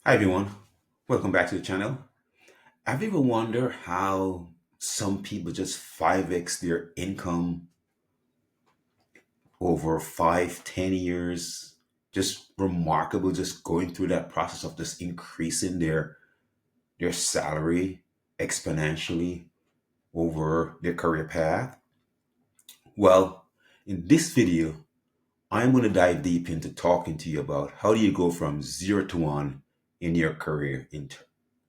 Hi everyone, welcome back to the channel. Have you ever wondered how some people just 5x their income over 5, 10 years? Just remarkable, just going through that process of just increasing their salary exponentially over their career path. Well, in this video, I'm going to dive deep into talking to you about how do you go from 0 to 1 in your career,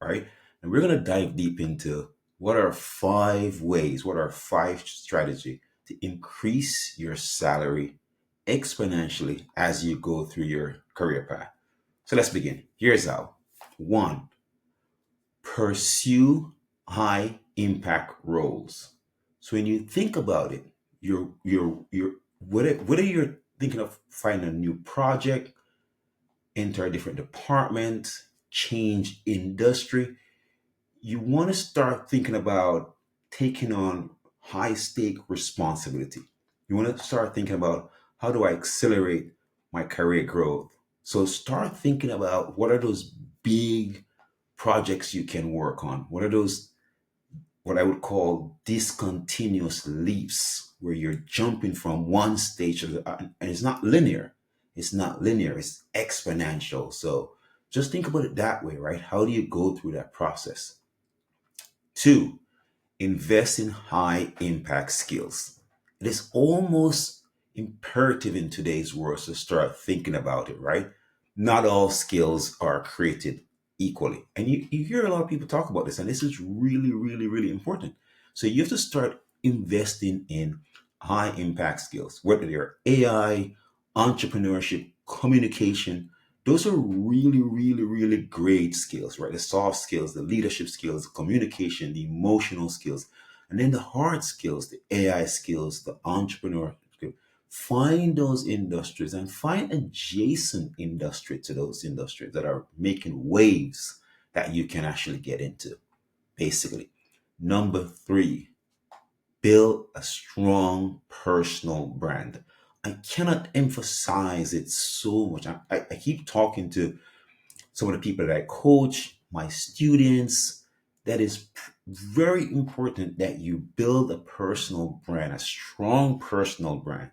right? And we're going to dive deep into what are 5 ways, what are 5 strategy to increase your salary exponentially as you go through your career path. So let's begin. Here's how. One, pursue high impact roles. So when you think about it, you're whether you're thinking of finding a new project, enter a different department, change industry, you want to start thinking about taking on high stake responsibility. You want to start thinking about how do I accelerate my career growth? So start thinking about what are those big projects you can work on? What are those, what I would call discontinuous leaps, where you're jumping from one stage to the, and it's not linear. It's not linear, it's exponential. So just think about it that way, right? How do you go through that process? Two, invest in high impact skills. It is almost imperative in today's world to start thinking about it, right? Not all skills are created equally. And you hear a lot of people talk about this, and this is really, really, really important. So you have to start investing in high impact skills, whether they're AI, entrepreneurship, communication. Those are really, really, really great skills, right? The soft skills, the leadership skills, the communication, the emotional skills, and then the hard skills, the AI skills, the entrepreneur skills. Find those industries and find adjacent industry to those industries that are making waves that you can actually get into, basically. Number three, build a strong personal brand. I cannot emphasize it so much. I keep talking to some of the people that I coach, my students. That is very important that you build a personal brand, a strong personal brand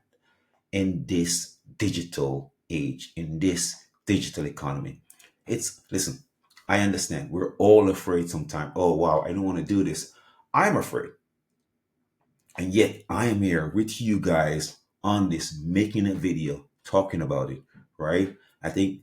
in this digital age, in this digital economy. Listen, I understand we're all afraid sometimes. Oh, wow, I don't want to do this. I'm afraid. And yet I am here with you guys on this, making a video, talking about it, right? I think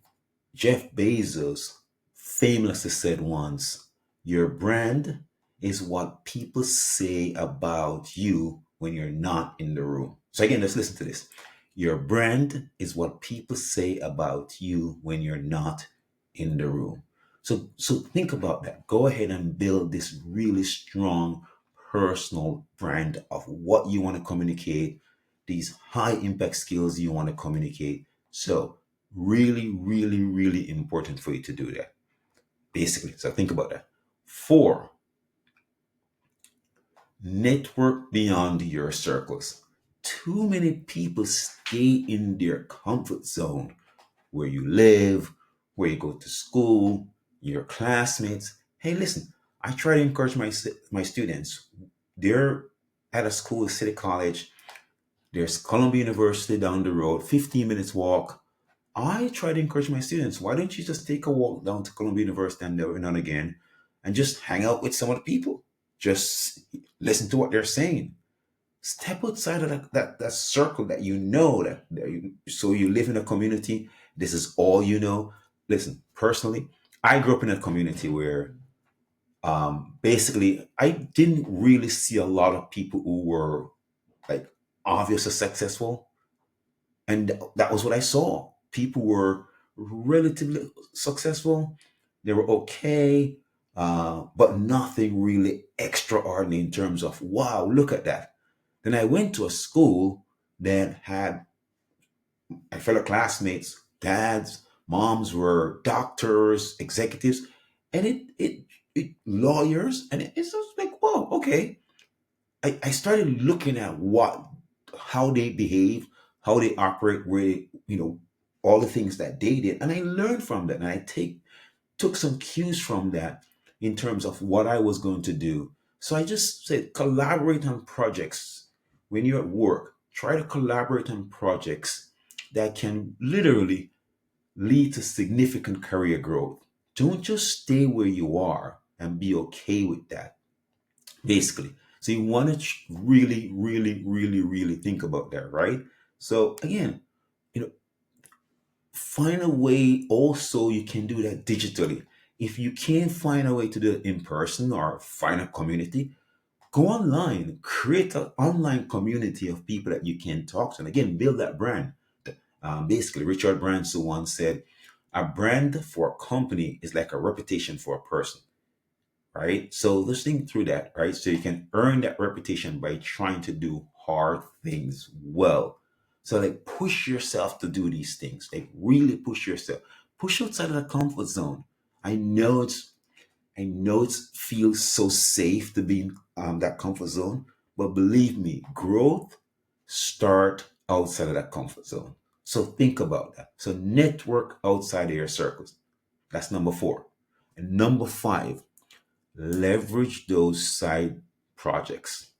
Jeff Bezos famously said once, your brand is what people say about you when you're not in the room. So again, let's listen to this. Your brand is what people say about you when you're not in the room. So think about that. Go ahead and build this really strong personal brand of what you want to communicate, these high impact skills you want to communicate. So really, really, really important for you to do that. Basically. So think about that. Four, network beyond your circles. Too many people stay in their comfort zone, where you live, where you go to school, your classmates. Hey, listen, I try to encourage my students. They're at a school, City College. There's Columbia University down the road, 15 minutes walk. I try to encourage my students, why don't you just take a walk down to Columbia University and every now and again and just hang out with some of the people? Just listen to what they're saying. Step outside of that circle that you know so you live in a community. This is all you know. Listen, personally, I grew up in a community where basically I didn't really see a lot of people who were like obviously successful, and that was what I saw. People were relatively successful. They were okay, but nothing really extraordinary in terms of, wow, look at that. Then I went to a school that had my fellow classmates, dads, moms were doctors, executives, and it lawyers, and it's just like, whoa, okay. I started looking at how they behave, how they operate, where all the things that they did, and I learned from that, and I take took some cues from that in terms of what I was going to do. So I just said, collaborate on projects when you're at work. Try to collaborate on projects that can literally lead to significant career growth. Don't just stay where you are and be okay with that, basically. So you want to really, really, really, really think about that, right? So again, you know, find a way also you can do that digitally. If you can't find a way to do it in person or find a community, go online, create an online community of people that you can talk to, and again, build that brand. Basically, Richard Branson once said, "A brand for a company is like a reputation for a person." Right? So let's think through that, right? So you can earn that reputation by trying to do hard things well. So like push yourself to do these things. Like really push yourself. Push outside of the comfort zone. I know it's I know it feels so safe to be in that comfort zone, but believe me, growth start outside of that comfort zone. So think about that. So network outside of your circles. That's number four. And number five, leverage those side projects.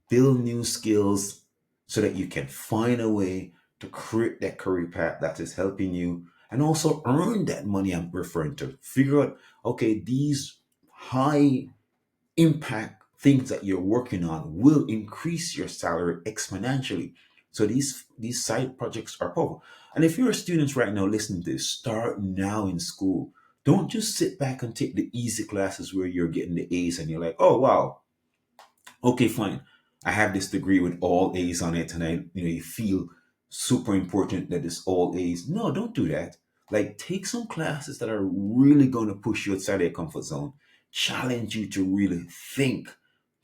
Build new skills so that you can find a way to create that career path that is helping you and also earn that money I'm referring to. Figure out, okay, these high impact things that you're working on will increase your salary exponentially. So these side projects are powerful. And if you're a student right now listening to this, start now in school. Don't just sit back and take the easy classes where you're getting the A's and you're like, oh wow, okay, fine. I have this degree with all A's on it, and you feel super important that it's all A's. No, don't do that. Like, take some classes that are really going to push you outside of your comfort zone, challenge you to really think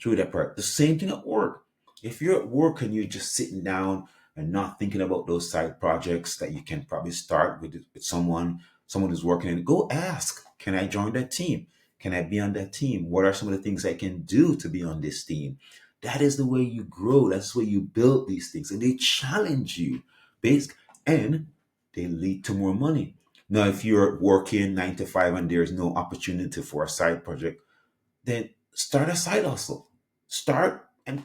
through that part. The same thing at work. If you're at work and you're just sitting down and not thinking about those side projects that you can probably start with someone who's working in it, go ask, can I join that team? Can I be on that team? What are some of the things I can do to be on this team? That is the way you grow. That's the way you build these things. And they challenge you. Based and they lead to more money. Now, if you're working 9 to 5 and there's no opportunity for a side project, then start a side hustle. Start and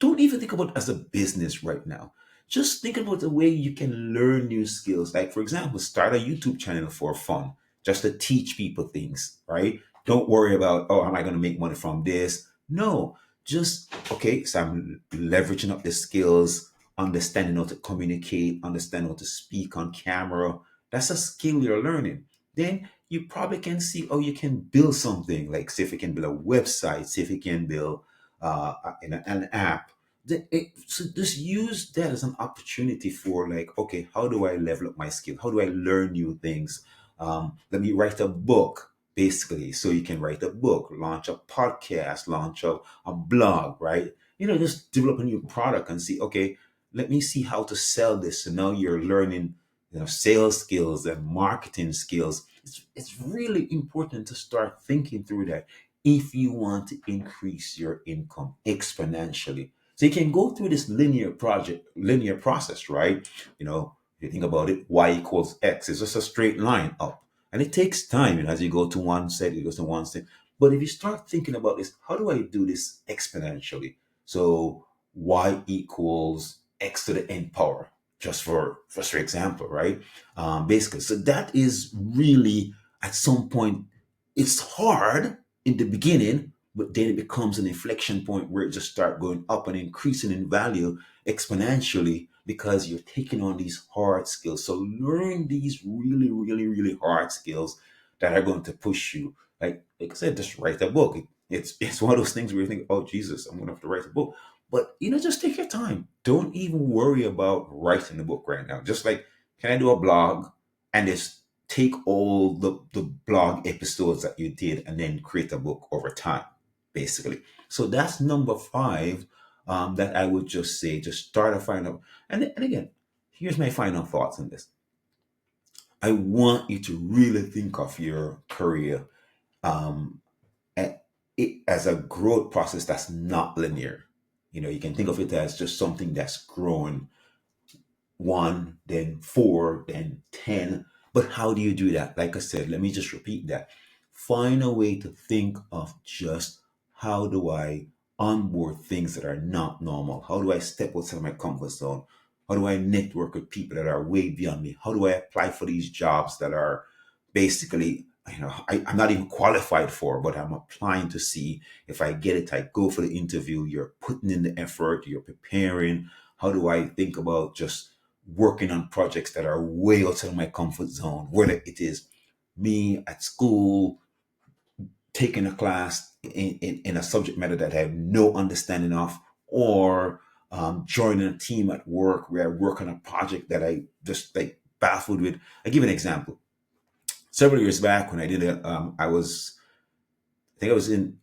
don't even think about it as a business right now. Just think about the way you can learn new skills. Like, for example, start a YouTube channel for fun, just to teach people things, right? Don't worry about, oh, am I going to make money from this? No, just, okay, so I'm leveraging up the skills, understanding how to communicate, understanding how to speak on camera. That's a skill you're learning. Then you probably can see, oh, you can build something, like see if you can build a website, see if you can build an app. So just use that as an opportunity for, like, okay, how do I level up my skill? How do I learn new things? Let me write a book, basically. So you can write a book, launch a podcast, launch a blog, right? Just develop a new product and see, okay, let me see how to sell this. So now you're learning, sales skills and marketing skills. It's really important to start thinking through that if you want to increase your income exponentially. So you can go through this linear process, right? If you think about it, y equals x is just a straight line up. And it takes time, as you go to one set, it goes to one set. But if you start thinking about this, how do I do this exponentially? So y equals x to the n power, just for example, right? Basically, so that is really, at some point, it's hard in the beginning, but then it becomes an inflection point where it just start going up and increasing in value exponentially because you're taking on these hard skills. So learn these really, really, really hard skills that are going to push you. Like I said, just write a book. It's one of those things where you think, oh Jesus, I'm gonna have to write a book. But just take your time. Don't even worry about writing the book right now. Just like, can I do a blog and just take all the blog episodes that you did and then create a book over time, basically. So that's number five, that I would just say, just start a final. And again, here's my final thoughts on this. I want you to really think of your career, um, as a growth process that's not linear. You can think of it as just something that's growing, one, then four, then 10. But how do you do that? Like I said, let me just repeat that. Find a way to think of just how do I onboard things that are not normal? How do I step outside of my comfort zone? How do I network with people that are way beyond me? How do I apply for these jobs that are basically, I'm not even qualified for, but I'm applying to see if I get it. I go for the interview. You're putting in the effort, you're preparing. How do I think about just working on projects that are way outside of my comfort zone, whether it is me at school taking a class in a subject matter that I have no understanding of, or joining a team at work where I work on a project that I just like baffled with. I give an example. Several years back when I did it, I think I was in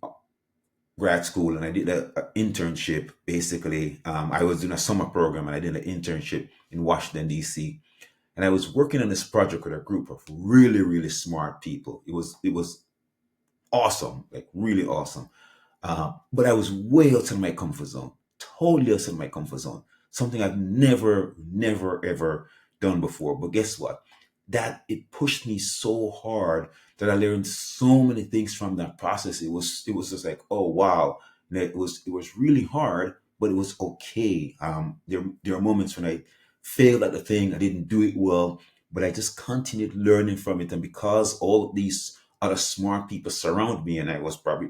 grad school and I did an internship. Basically, I was doing a summer program and I did an internship in Washington D.C. And I was working on this project with a group of really, really smart people. It was awesome, like really awesome. But I was way outside of my comfort zone, totally outside of my comfort zone. Something I've never, never, ever done before. But guess what? That it pushed me so hard that I learned so many things from that process. It was just like, oh wow. And it was really hard, but it was okay. There are moments when I failed at the thing, I didn't do it well, but I just continued learning from it. And because all of these other smart people surround me, and I was probably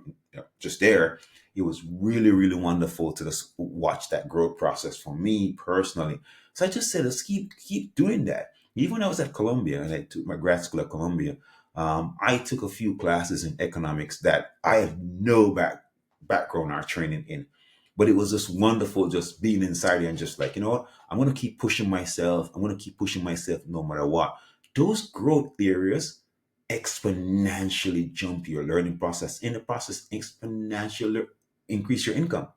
just there, it was really, really wonderful to just watch that growth process for me personally. So I just said, let's keep doing that. Even when I was at Columbia and I took my grad school at Columbia, I took a few classes in economics that I had no background or training in. But it was just wonderful just being inside and just like, you know what, I'm going to keep pushing myself. I'm going to keep pushing myself no matter what. Those growth areas exponentially jump your learning process. In the process, exponentially increase your income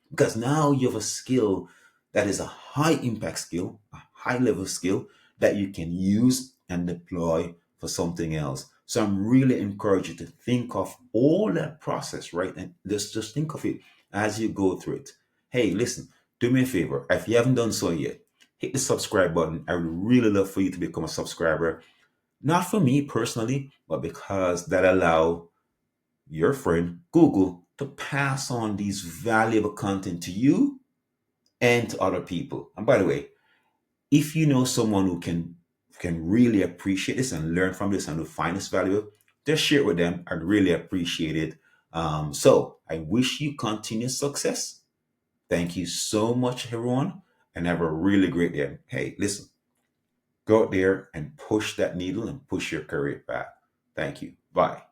because now you have a skill that is a high impact skill, a high level skill that you can use and deploy for something else. So I'm really encouraging you to think of all that process, right? And just think of it as you go through it. Hey, listen, do me a favor. If you haven't done so yet, hit the subscribe button. I would really love for you to become a subscriber, not for me personally, but because that allow your friend Google to pass on these valuable content to you and to other people. And by the way, if you know someone who can really appreciate this and learn from this and who find this valuable, just share it with them. I'd really appreciate it. So I wish you continued success. Thank you so much, everyone, and have a really great day. Hey, listen, go out there and push that needle and push your career path. Thank you. Bye.